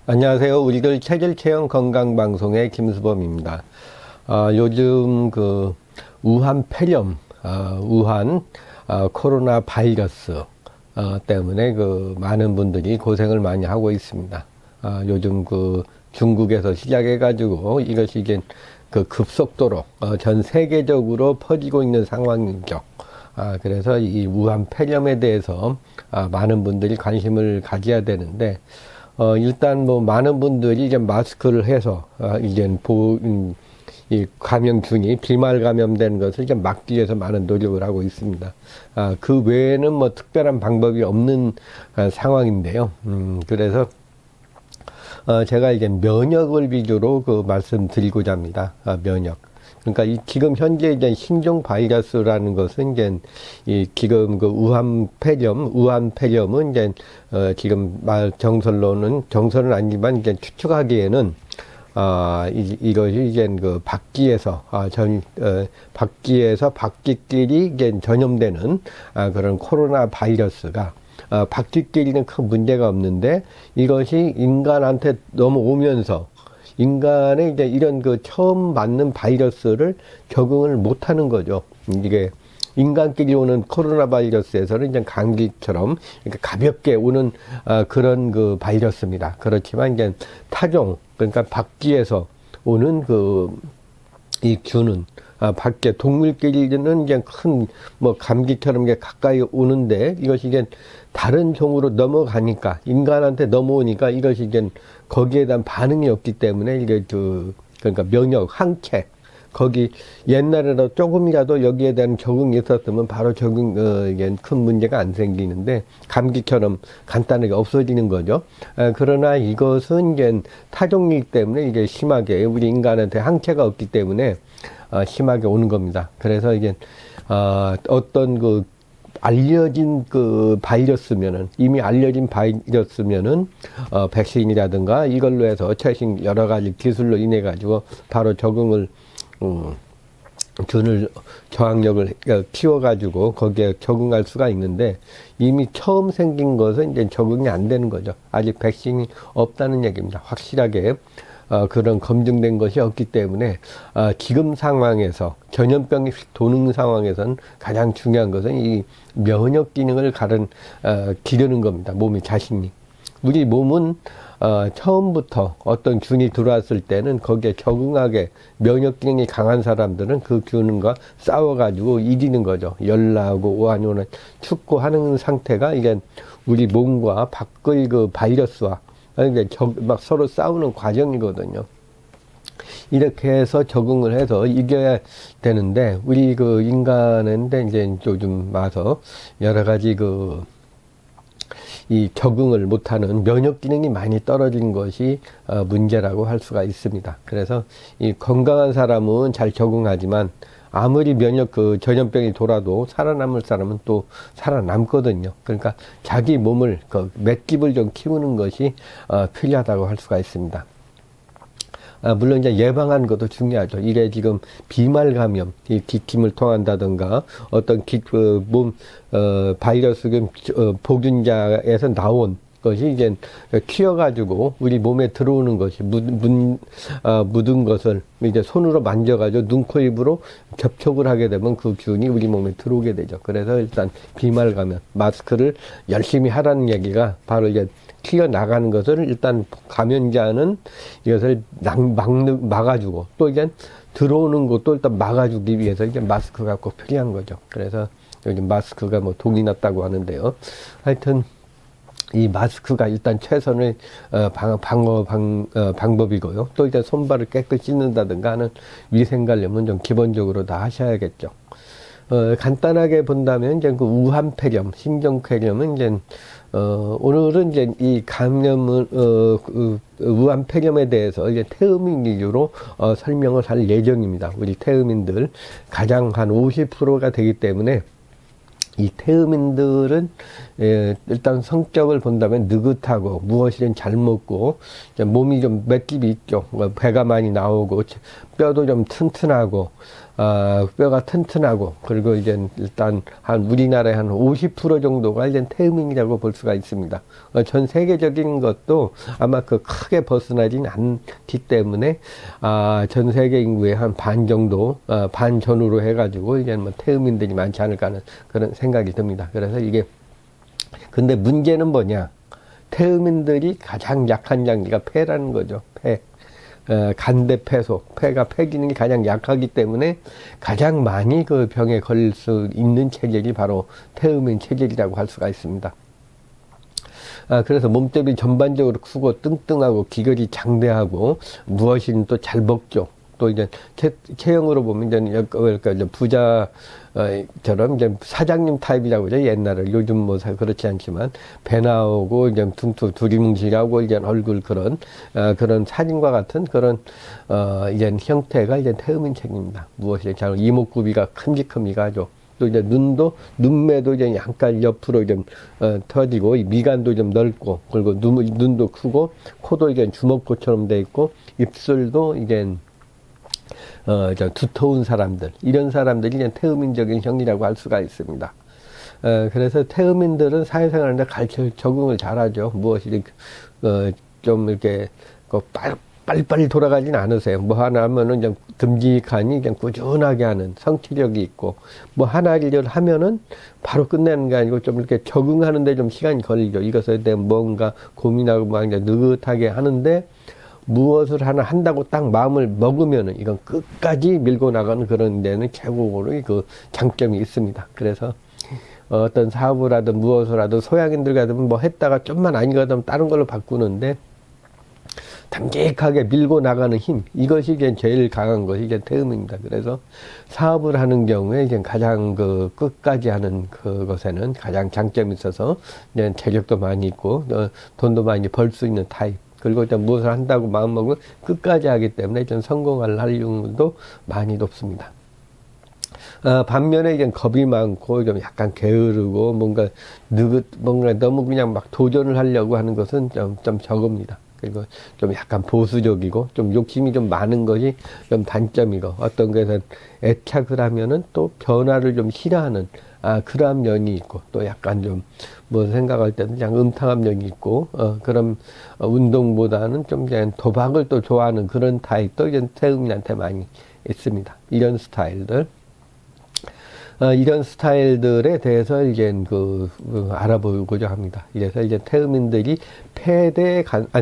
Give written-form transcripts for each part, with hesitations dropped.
안녕하세요. 우리들 체질 체형 건강 방송의 김수범입니다. 요즘 그 우한 폐렴, 우한 코로나 바이러스 때문에 그 많은 분들이 고생을 많이 하고 있습니다. 요즘 그 중국에서 시작해가지고 이것이 이제 그 급속도로 전 세계적으로 퍼지고 있는 상황이죠. 그래서 이 우한 폐렴에 대해서 많은 분들이 관심을 가져야 되는데, 일단 뭐 많은 분들이 이제 마스크를 해서 이제 이 감염균이 비말 감염되는 것을 이제 막기 위해서 많은 노력을 하고 있습니다. 그 외에는 뭐 특별한 방법이 없는 상황인데요. 그래서 제가 이제 면역을 위주로 그 말씀드리고자 합니다. 면역. 그러니까 지금 현재 이제 신종 바이러스라는 것은 이제 지금 그 우한 폐렴은 이제 지금 정설은 아니지만 이제 추측하기에는 이것이 이제 그 밖기에서 밖기끼리 이제 전염되는 그런 코로나 바이러스가 밖기끼리는 큰 문제가 없는데 이것이 인간한테 넘어오면서 인간의 이제 이런 그 처음 맞는 바이러스를 적응을 못 하는 거죠. 이게 인간끼리 오는 코로나 바이러스에서는 이제 감기처럼 이렇게 가볍게 오는 그런 그 바이러스입니다. 그렇지만 이제 타종, 그러니까 밖기에서 오는 이 균은 밖에 동물끼리는 이제 큰 뭐 감기처럼 이게 가까이 오는데 이것이 이제 다른 종으로 넘어가니까 인간한테 넘어오니까 이것이 이제 거기에 대한 반응이 없기 때문에 이게 그러니까 면역 항체 거기 옛날에도 조금이라도 여기에 대한 적응이 있었으면 바로 이게 큰 문제가 안 생기는데 감기처럼 간단하게 없어지는 거죠. 그러나 이것은 이제 타종이기 때문에 이게 심하게 우리 인간한테 항체가 없기 때문에 심하게 오는 겁니다. 그래서 이게 어떤 그 알려진 그 바이러스면은 이미 알려진 바이러스면은 백신이라든가 이걸로 해서 최신 여러 가지 기술로 인해 가지고 바로 적응을 균을 저항력을 키워가지고 거기에 적응할 수가 있는데 이미 처음 생긴 것은 이제 적응이 안 되는 거죠. 아직 백신이 없다는 얘기입니다. 확실하게 그런 검증된 것이 없기 때문에 지금 상황에서 전염병이 도는 상황에서는 가장 중요한 것은 이 면역 기능을 기르는 겁니다. 몸이 자신이. 우리 몸은 처음부터 어떤 균이 들어왔을 때는 거기에 적응하게 면역 기능이 강한 사람들은 그 균과 싸워가지고 이기는 거죠. 열나고 아니면 축구하는 상태가 이게 우리 몸과 밖의 그 바이러스와 막 서로 싸우는 과정이거든요. 이렇게 해서 적응을 해서 이겨야 되는데 우리 그 인간인데 이제 요즘 와서 여러 가지 이 적응을 못하는 면역 기능이 많이 떨어진 것이 문제라고 할 수가 있습니다. 그래서 이 건강한 사람은 잘 적응하지만 아무리 전염병이 돌아도 살아남을 사람은 또 살아남거든요. 그러니까 자기 몸을 맷집을 좀 키우는 것이 필요하다고 할 수가 있습니다. 물론 이제 예방하는 것도 중요하죠. 이래 지금 비말 감염, 이 기침을 통한다든가 어떤 바이러스 보균자에서 나온 것이 이제 튀어가지고 우리 몸에 들어오는 것이 묻은 것을 이제 손으로 만져가지고 눈, 코, 입으로 접촉을 하게 되면 그 균이 우리 몸에 들어오게 되죠. 그래서 일단 비말 감염, 마스크를 열심히 하라는 얘기가 바로 이제 튀어나가는 것을 일단 감염자는 이것을 막아주고 또 이제 들어오는 것도 일단 막아주기 위해서 이제 마스크가 꼭 필요한 거죠. 그래서 요즘 마스크가 뭐 독이 났다고 하는데요. 하여튼 이 마스크가 일단 최선의 방법이고요. 또 이제 손발을 깨끗이 씻는다든가 하는 위생관리는 좀 기본적으로 다 하셔야겠죠. 간단하게 본다면 이제 그 우한 폐렴, 신종 폐렴은 이제 오늘은 이제 이 우한 폐렴에 대해서 이제 태음인 위주로 설명을 할 예정입니다. 우리 태음인들 가장 한 50%가 되기 때문에 이 태음인들은 일단 성격을 본다면 느긋하고 무엇이든 잘 먹고 몸이 좀 맷집이 있죠. 배가 많이 나오고 뼈도 좀 튼튼하고 뼈가 튼튼하고, 그리고 이제 일단 한 우리나라의 한 50% 정도가 이제 태음인이라고 볼 수가 있습니다. 전 세계적인 것도 아마 그 크게 벗어나진 않기 때문에, 전 세계 인구의 한 반 정도, 반 전후로 해가지고 이제 뭐 태음인들이 많지 않을까 하는 그런 생각이 듭니다. 그래서 이게, 근데 문제는 뭐냐? 태음인들이 가장 약한 장기가 폐라는 거죠. 폐. 간대폐소, 폐가 폐 기능이 가장 약하기 때문에 가장 많이 그 병에 걸릴 수 있는 체질이 바로 태음인 체질이라고 할 수가 있습니다. 그래서 몸집이 전반적으로 크고 뚱뚱하고 기결이 장대하고 무엇이든 또 잘 먹죠. 또 이제 체형으로 보면 이제 그러니까 이제 부자처럼 이제 사장님 타입이라고 그러죠. 옛날에. 요즘 뭐 그렇지 않지만 배 나오고 이제 두리뭉실하고 이제 얼굴 그런 사진과 같은 그런 이제 형태가 이제 태음인체입니다. 무엇이 잘 이목구비가 큼직큼직하죠. 또 이제 눈매도 이제 약간 옆으로 좀 터지고 미간도 좀 넓고, 그리고 눈도 크고, 코도 이제 주먹코처럼 돼 있고, 입술도 이제 두터운 사람들, 이런 사람들이 이제 태음인적인 형이라고 할 수가 있습니다. 그래서 태음인들은 사회생활하는데 적응을 잘하죠. 무엇이 좀 이렇게 빨리빨리 돌아가진 않으세요. 뭐 하나 하면은 좀 듬직하니 그냥 꾸준하게 하는 성취력이 있고, 뭐 하나를 하면은 바로 끝내는 게 아니고 좀 이렇게 적응하는데 좀 시간이 걸리죠. 이것에 대해 뭔가 고민하고 막 이제 느긋하게 하는데, 무엇을 하나 한다고 딱 마음을 먹으면은 이건 끝까지 밀고 나가는 그런 데는 최고로 그 장점이 있습니다. 그래서 어떤 사업을 하든 무엇을 하든 소양인들 같으면 뭐 했다가 좀만 아니거든 다른 걸로 바꾸는데, 담직하게 밀고 나가는 힘, 이것이 이제 제일 강한 것이 이제 태음입니다. 그래서 사업을 하는 경우에 이제 가장 그 끝까지 하는 그것에는 가장 장점이 있어서 이제 재력도 많이 있고 돈도 많이 벌 수 있는 타입. 그리고 일단 무엇을 한다고 마음먹으면 끝까지 하기 때문에 좀 성공할 확률도 많이 높습니다. 반면에 이제 겁이 많고 좀 약간 게으르고 뭔가 너무 그냥 막 도전을 하려고 하는 것은 좀 적습니다. 그리고 좀 약간 보수적이고 좀 욕심이 좀 많은 것이 좀 단점이고, 어떤 것에서 애착을 하면은 또 변화를 좀 싫어하는 그러한 면이 있고, 또 약간 좀 뭐 생각할 때는 그냥 음탕한 면이 있고, 그런 운동보다는 좀 그냥 도박을 또 좋아하는 그런 타입도 이제 태음인한테 많이 있습니다. 이런 스타일들에 대해서 이제 알아보고자 합니다. 그래서 이제 태음인들이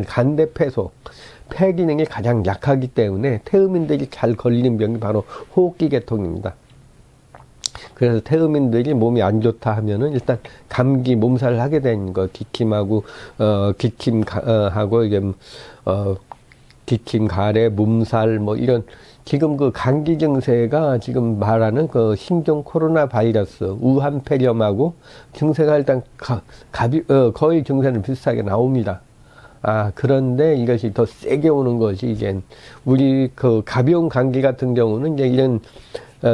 간대폐소, 폐 기능이 가장 약하기 때문에 태음인들이 잘 걸리는 병이 바로 호흡기 계통입니다. 그래서 태음인들이 몸이 안 좋다 하면은 일단 감기 몸살을 하게 되는 거, 기침하고 이게 기침, 가래, 몸살 뭐 이런, 지금 그 감기 증세가 지금 말하는 그 신종 코로나 바이러스 우한폐렴하고 증세가 일단 거의 증세는 비슷하게 나옵니다. 그런데 이것이 더 세게 오는 것이 이제 우리 그 가벼운 감기 같은 경우는 이제 이런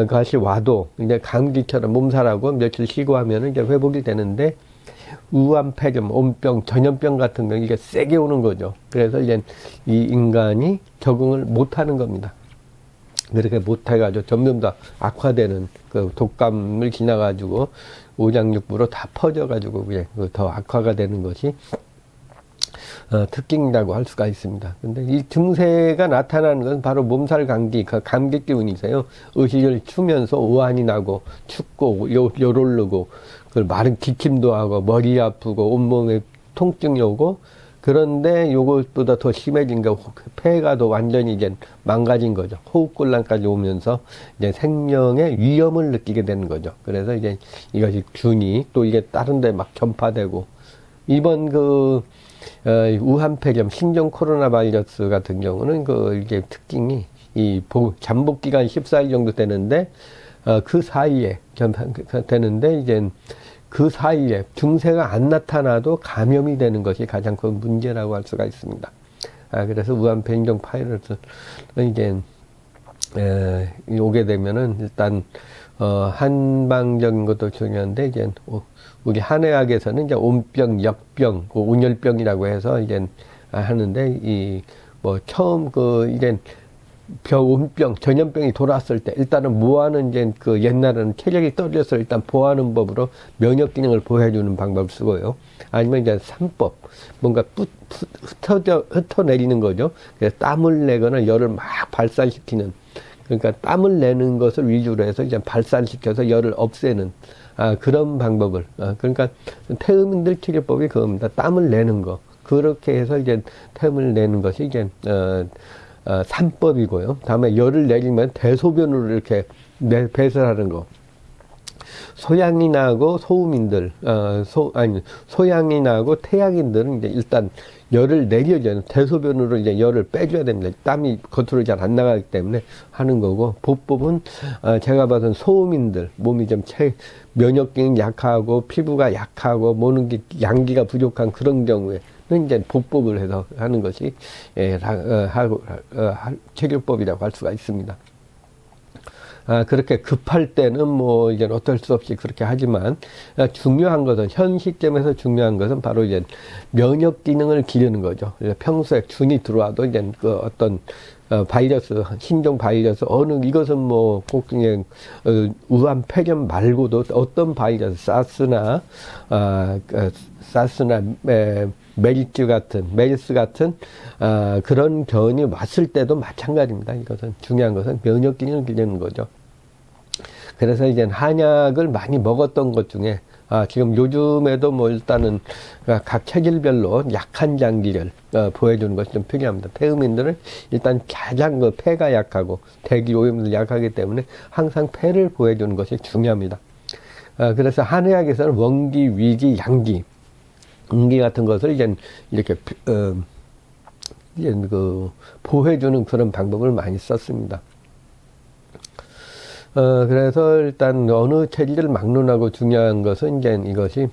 것이 와도 이제 감기처럼 몸살하고 며칠 쉬고 하면은 이제 회복이 되는데, 우한폐렴, 온병, 전염병 같은 경우 이게 세게 오는 거죠. 그래서 이제 이 인간이 적응을 못 하는 겁니다. 그렇게 못해가지고 점점 더 악화되는 그 독감을 지나가지고 오장육부로 다 퍼져가지고 더 악화가 되는 것이 특징이라고 할 수가 있습니다. 근데 이 증세가 나타나는 것은 바로 몸살 감기, 감기 기운이세요. 의식을 추면서 오한이 나고 춥고 요롤르고, 마른 기침도 하고 머리 아프고 온몸에 통증이 오고, 그런데 요것보다 더 심해진 게 폐가 더 완전히 이제 망가진 거죠. 호흡곤란까지 오면서 이제 생명의 위험을 느끼게 되는 거죠. 그래서 이제 이것이 균이 또 이게 다른 데 막 전파되고, 이번 우한폐렴 신종 코로나 바이러스 같은 경우는 이게 특징이 잠복 기간 14일 정도 되는데, 그 사이에 이제 그 사이에 증세가 안 나타나도 감염이 되는 것이 가장 큰 문제라고 할 수가 있습니다. 그래서 우한폐렴 바이러스는 이제 오게 되면은 일단 한방적인 것도 중요한데, 이제 우리 한의학에서는 이제 온병, 역병, 온열병이라고 해서 이제 하는데, 처음 이제 온병, 전염병이 돌아왔을 때, 일단은 뭐하는, 이제, 옛날에는 체력이 떨어져서 일단 보호하는 법으로 면역 기능을 보호해주는 방법을 쓰고요. 아니면 이제 산법, 뭔가 흩어내리는 거죠. 그래서 땀을 내거나 열을 막 발산시키는, 그러니까 땀을 내는 것을 위주로 해서 이제 발산시켜서 열을 없애는, 그런 방법을, 그러니까 태음인들 치료법이 그겁니다. 땀을 내는 거. 그렇게 해서 이제 땀을 내는 것이 이제, 산법이고요. 다음에 열을 내리면 대소변으로 이렇게 배설하는 거. 소양이 나고 소음인들, 소양이 나고 태양인들은 이제 일단 열을 내려줘요. 대소변으로 이제 열을 빼줘야 됩니다. 땀이 겉으로 잘 안 나가기 때문에 하는 거고, 보법은, 제가 봐선 소음인들, 몸이 좀 면역 기능 약하고, 피부가 약하고, 모는 게 양기가 부족한 그런 경우에, 이제 보법을 해서 하는 것이 체결법이라고 할 수가 있습니다. 그렇게 급할 때는 뭐 이제 어쩔 수 없이 그렇게 하지만 중요한 것은 현 시점에서 중요한 것은 바로 이제 면역 기능을 기르는 거죠. 평소에 균이 들어와도 이제 어떤 바이러스, 신종 바이러스, 이것은 뭐, 꼭 그냥, 우한 폐렴 말고도 어떤 바이러스, 사스나, 메르스 같은, 그런 변이 왔을 때도 마찬가지입니다. 이것은, 중요한 것은 면역 기능을 기르는 거죠. 그래서 이제 한약을 많이 먹었던 것 중에, 지금 요즘에도 뭐 일단은 각 체질별로 약한 장기를 보여주는 것이 좀 필요합니다. 태음인들은 일단 가장 폐가 약하고 대기오염도 약하기 때문에 항상 폐를 보여주는 것이 중요합니다. 그래서 한의학에서는 원기, 위기, 양기, 음기 같은 것을 이제 이렇게 보호해주는 그런 방법을 많이 썼습니다. 그래서 일단 어느 체질을 막론하고 중요한 것은 이제 이것이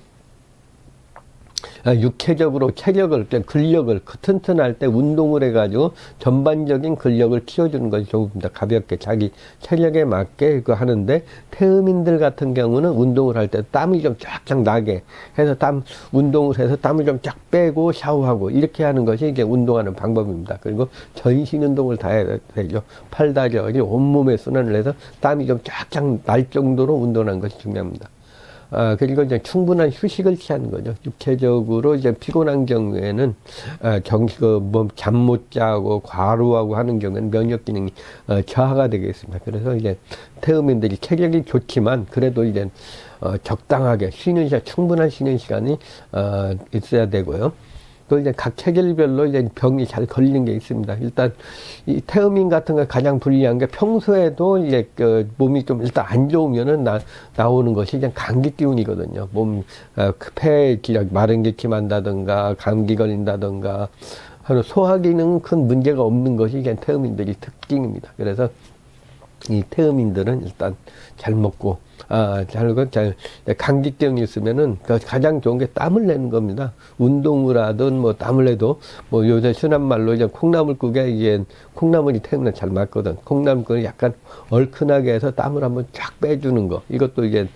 육체적으로 체력을, 근력을 튼튼할 때 운동을 해가지고 전반적인 근력을 키워주는 것이 좋습니다. 가볍게 자기 체력에 맞게 하는데, 태음인들 같은 경우는 운동을 할 때 땀이 좀 쫙쫙 나게 해서 운동을 해서 땀을 좀 쫙 빼고 샤워하고 이렇게 하는 것이 이제 운동하는 방법입니다. 그리고 전신 운동을 다 해야 되죠. 팔다리, 온몸에 순환을 해서 땀이 좀 쫙쫙 날 정도로 운동하는 것이 중요합니다. 그리고 이제 충분한 휴식을 취하는 거죠. 육체적으로 이제 피곤한 경우에는, 잠 못 자고 과로하고 하는 경우에는 면역 기능이, 저하가 되겠습니다. 그래서 이제 태음인들이 체력이 좋지만, 그래도 이제, 적당하게 충분한 쉬는 시간이, 있어야 되고요. 또 이제 각 체질별로 이제 병이 잘 걸리는 게 있습니다. 일단 이 태음인 같은 거 가장 불리한 게 평소에도 이제 몸이 좀 일단 안 좋으면은 나오는 것이 이제 감기 기운이거든요. 폐 기력 마른 기침한다든가 감기 걸린다든가 하는 소화 기능 큰 문제가 없는 것이 이제 태음인들이 특징입니다. 그래서 이 태음인들은 일단 잘 먹고, 감기병이 있으면은 가장 좋은 게 땀을 내는 겁니다. 운동을 하든 뭐 땀을 내도 뭐 요새 순한 말로 이제 콩나물국에 이제 콩나물이 태음에 잘 맞거든. 콩나물국을 약간 얼큰하게 해서 땀을 한번 쫙 빼주는 거. 이것도 이제,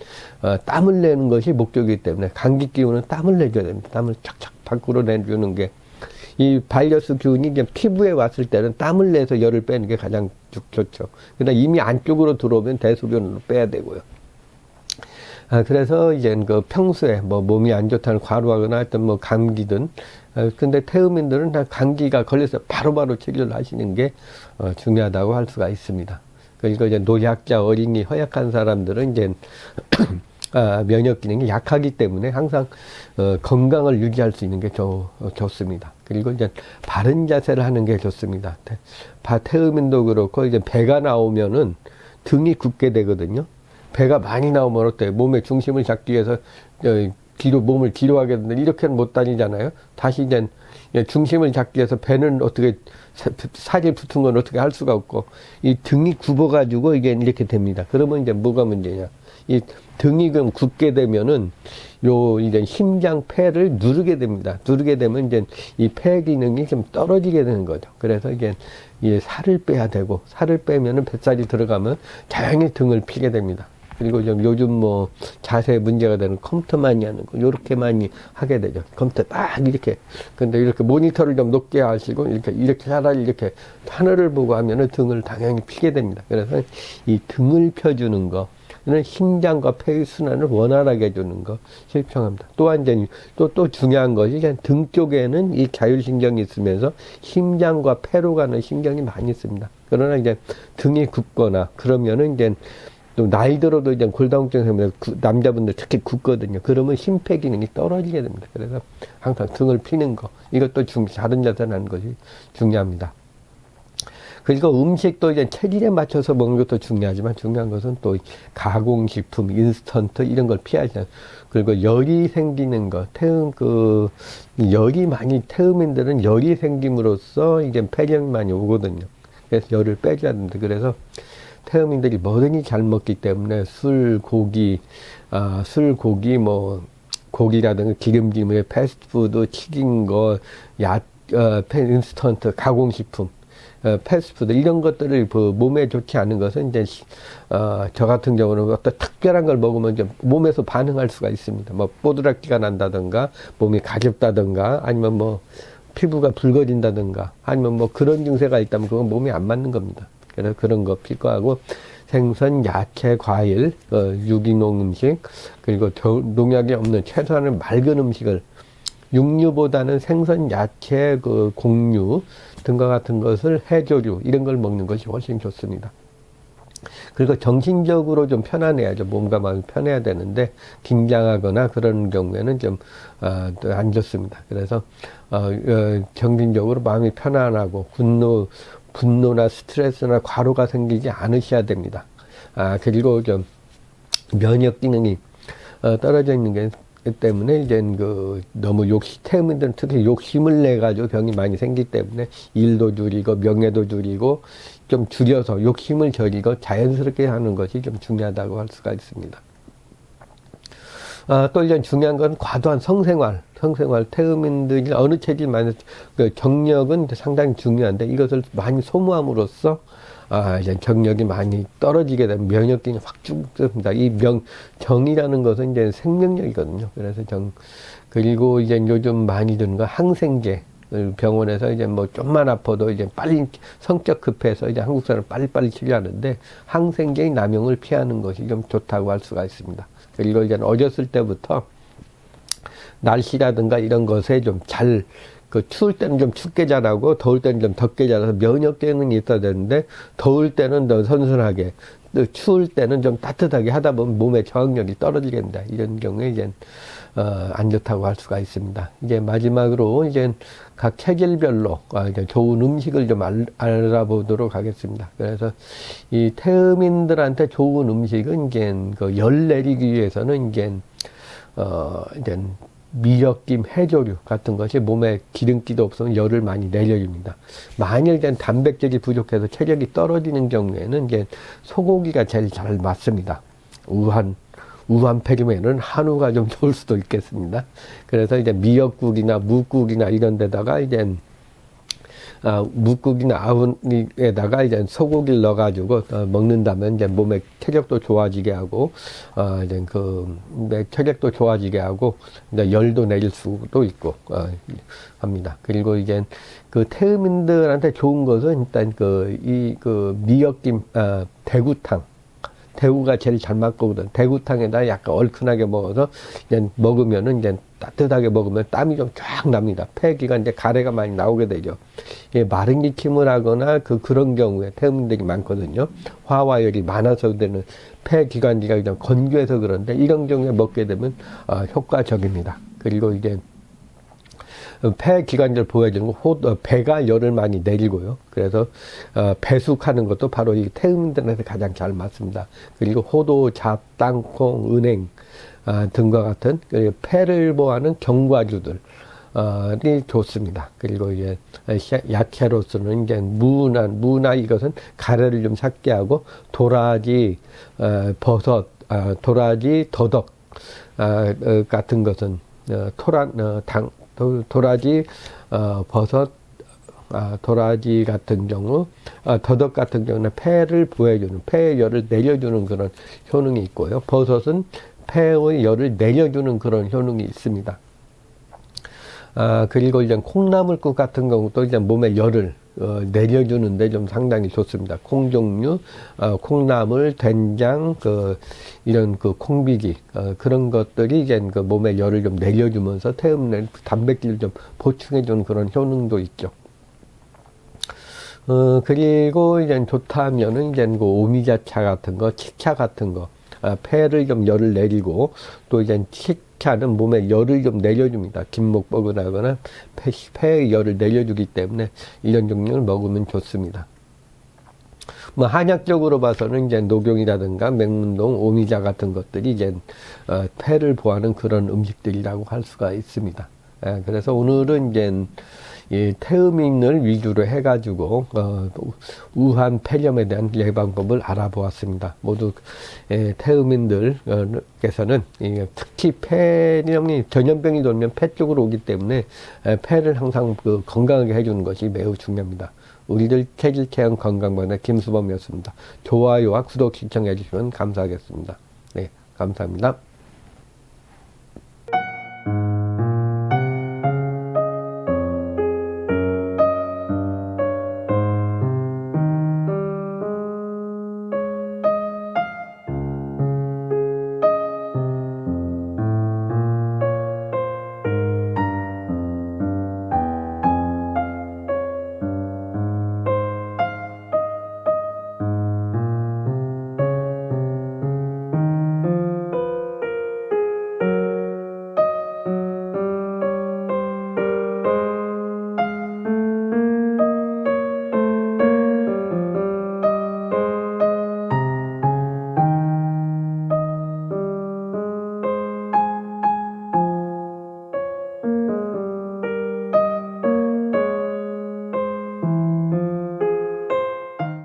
땀을 내는 것이 목적이기 때문에 감기 기운은 땀을 내줘야 됩니다. 땀을 쫙쫙 밖으로 내주는 게. 이 바이러스 균이 이제 피부에 왔을 때는 땀을 내서 열을 빼는 게 가장 좋죠. 그러나 이미 안쪽으로 들어오면 대소변으로 빼야 되고요. 그래서 이제 평소에 뭐 몸이 안 좋다는 과로하거나 하여튼 뭐 감기든, 근데 태음인들은 다 감기가 걸려서 바로바로 치료를 하시는 게 중요하다고 할 수가 있습니다. 그리고 이제 노약자, 어린이, 허약한 사람들은 이제 면역 기능이 약하기 때문에 항상 건강을 유지할 수 있는 게 좋습니다. 그리고 이제 바른 자세를 하는 게 좋습니다. 태음인도 그렇고 이제 배가 나오면은 등이 굽게 되거든요. 배가 많이 나오면 어때요? 몸의 중심을 잡기 위해서 몸을 뒤로 하게 되는데 이렇게는 못 다니잖아요. 다시 이제 중심을 잡기 위해서 배는 어떻게 살이 붙은 건 어떻게 할 수가 없고 이 등이 굽어가지고 이게 이렇게 됩니다. 그러면 이제 뭐가 문제냐? 이 등이 그럼 굽게 되면은 이제 심장 폐를 누르게 됩니다. 누르게 되면 이제 이 폐 기능이 좀 떨어지게 되는 거죠. 그래서 이게 살을 빼야 되고 살을 빼면은 뱃살이 들어가면 자연히 등을 피게 됩니다. 그리고 좀 요즘 뭐 자세 문제가 되는 컴퓨터 많이 하는 거, 요렇게 많이 하게 되죠. 컴퓨터 딱 이렇게. 근데 이렇게 모니터를 좀 높게 하시고, 이렇게 차라리 이렇게 하늘을 보고 하면은 등을 당연히 피게 됩니다. 그래서 이 등을 펴주는 거, 이는 심장과 폐의 순환을 원활하게 해주는 거 실평합니다. 또한 이제 또 중요한 것이 이제 등 쪽에는 이 자율신경이 있으면서 심장과 폐로 가는 신경이 많이 있습니다. 그러나 이제 등이 굽거나 그러면은 이제 또 나이 들어도 이제 골다공증 때문에 남자분들 특히 굽거든요. 그러면 심폐 기능이 떨어지게 됩니다. 그래서 항상 등을 피는 거, 이것도 다른 자세를 하는 것이 중요합니다. 그리고 음식도 이제 체질에 맞춰서 먹는 것도 중요하지만 중요한 것은 또 가공식품, 인스턴트 이런 걸 피하죠. 그리고 열이 생기는 거, 열이 많이, 태음인들은 열이 생김으로써 이제 폐렴이 많이 오거든요. 그래서 열을 빼줘야 됩니다. 그래서 태음인들이 뭐든지 잘 먹기 때문에 술, 고기, 뭐, 고기라든가 기름짐의 패스트푸드, 튀긴 거, 인스턴트, 가공식품, 패스트푸드 이런 것들을 몸에 좋지 않은 것은 이제 저 같은 경우는 어떤 특별한 걸 먹으면 좀 몸에서 반응할 수가 있습니다. 뭐 뽀드락기가 난다든가 몸이 가렵다든가 아니면 뭐 피부가 붉어진다든가 아니면 뭐 그런 증세가 있다면 그건 몸에 안 맞는 겁니다. 그래서 그런 거 필요하고 생선, 야채, 과일, 유기농 음식 그리고 농약이 없는 최소한의 맑은 음식을 육류보다는 생선, 야채, 곡류 등과 같은 것을 해조류 이런 걸 먹는 것이 훨씬 좋습니다. 그리고 정신적으로 좀 편안해야죠. 몸과 마음이 편해야 되는데 긴장하거나 그런 경우에는 좀 안 좋습니다. 그래서 정신적으로 마음이 편안하고 분노나 스트레스나 과로가 생기지 않으셔야 됩니다. 그리고 좀 면역 기능이 떨어져 있는 게 때문에 이제 너무 태음인들은 특히 욕심을 내 가지고 병이 많이 생기기 때문에 일도 줄이고 명예도 줄이고 좀 줄여서 욕심을 줄이고 자연스럽게 하는 것이 좀 중요하다고 할 수가 있습니다. 또 이제 중요한 건 과도한 성생활 태음인들이 어느 체질만 정력은 상당히 중요한데 이것을 많이 소모함으로써 이제 정력이 많이 떨어지게 되면 면역력이 확 죽습니다. 정이라는 것은 이제 생명력이거든요. 그래서 그리고 이제 요즘 많이 드는 건 항생제. 병원에서 이제 뭐 좀만 아파도 이제 빨리 성격 급해서 이제 한국 사람 빨리빨리 치료하는데 항생제의 남용을 피하는 것이 좀 좋다고 할 수가 있습니다. 그리고 이제 어렸을 때부터 날씨라든가 이런 것에 좀 추울 때는 좀 춥게 자라고 더울 때는 좀 덥게 자라서 면역 기능이 있어야 되는데 더울 때는 더 선선하게 또 추울 때는 좀 따뜻하게 하다 보면 몸의 저항력이 떨어지게 됩니다. 이런 경우에 이제 안 좋다고 할 수가 있습니다. 이제 마지막으로 이제 각 체질별로 이제 좋은 음식을 좀 알아보도록 하겠습니다. 그래서 이 태음인들한테 좋은 음식은 이제 열 내리기 위해서는 이제 미역김, 해조류 같은 것이 몸에 기름기도 없으면 열을 많이 내려줍니다. 만일 이제 단백질이 부족해서 체력이 떨어지는 경우에는 이제 소고기가 제일 잘 맞습니다. 우한폐렴에는 한우가 좀 좋을 수도 있겠습니다. 그래서 이제 미역국이나 묵국이나 이런 데다가 이제 묵국이나 아훈에다가 이제 소고기를 넣어가지고 먹는다면 이제 몸의 체력도 좋아지게 하고 이제 체력도 좋아지게 하고 이제 열도 내릴 수도 있고 합니다. 그리고 이제 태음인들한테 좋은 것은 일단 미역김 대구가 제일 잘 맞거든. 대구탕에다 약간 얼큰하게 먹어서 이제 먹으면은 이제 따뜻하게 먹으면 땀이 좀 쫙 납니다. 폐기가 이제 가래가 많이 나오게 되죠. 예, 마른 기침을 하거나 그런 경우에 태음인들이 많거든요. 화와열이 많아서 되는 폐기관지가 좀 건조해서 그런데 이런 경우에 먹게 되면 효과적입니다. 그리고 이제 폐기관지를 보여주는 거, 배가 열을 많이 내리고요. 그래서, 배숙하는 것도 바로 이 태음인들한테 가장 잘 맞습니다. 그리고 호도, 잡, 땅콩, 은행, 등과 같은, 폐를 보호하는 견과류들이 좋습니다. 그리고 이제, 야채로서는 이제 무나 이것은 가래를 좀 삭게 하고, 도라지, 버섯, 도라지, 더덕, 같은 것은, 도라지, 버섯, 도라지 같은 경우, 더덕 같은 경우는 폐를 보호해주는, 폐의 열을 내려주는 그런 효능이 있고요. 버섯은 폐의 열을 내려주는 그런 효능이 있습니다. 그리고 이제 콩나물국 같은 경우도 이제 몸의 열을 내려주는데 좀 상당히 좋습니다. 콩 종류, 콩나물, 된장, 이런 콩비기, 그런 것들이 이제 몸의 열을 좀 내려주면서 태음내 단백질을 좀 보충해주는 그런 효능도 있죠. 그리고 이제 좋다면은 이제 오미자차 같은 거, 치차 같은 거, 폐를 좀 열을 내리고 또 이제 치차는 몸에 열을 좀 내려줍니다. 긴목 뻐근하거나 폐의 열을 내려주기 때문에 이런 종류를 먹으면 좋습니다. 뭐 한약적으로 봐서는 이제 녹용이라든가 맹문동, 오미자 같은 것들이 이제 폐를 보호하는 그런 음식들이라고 할 수가 있습니다. 그래서 오늘은 이제 이 태음인을 위주로 해가지고 우한 폐렴에 대한 예방법을 알아보았습니다. 모두 태음인들께서는 특히 폐렴이 전염병이 돌면 폐 쪽으로 오기 때문에 폐를 항상 건강하게 해주는 것이 매우 중요합니다. 우리들 체질 체형 건강관의 김수범이었습니다. 좋아요와 구독 신청해 주시면 감사하겠습니다. 네, 감사합니다.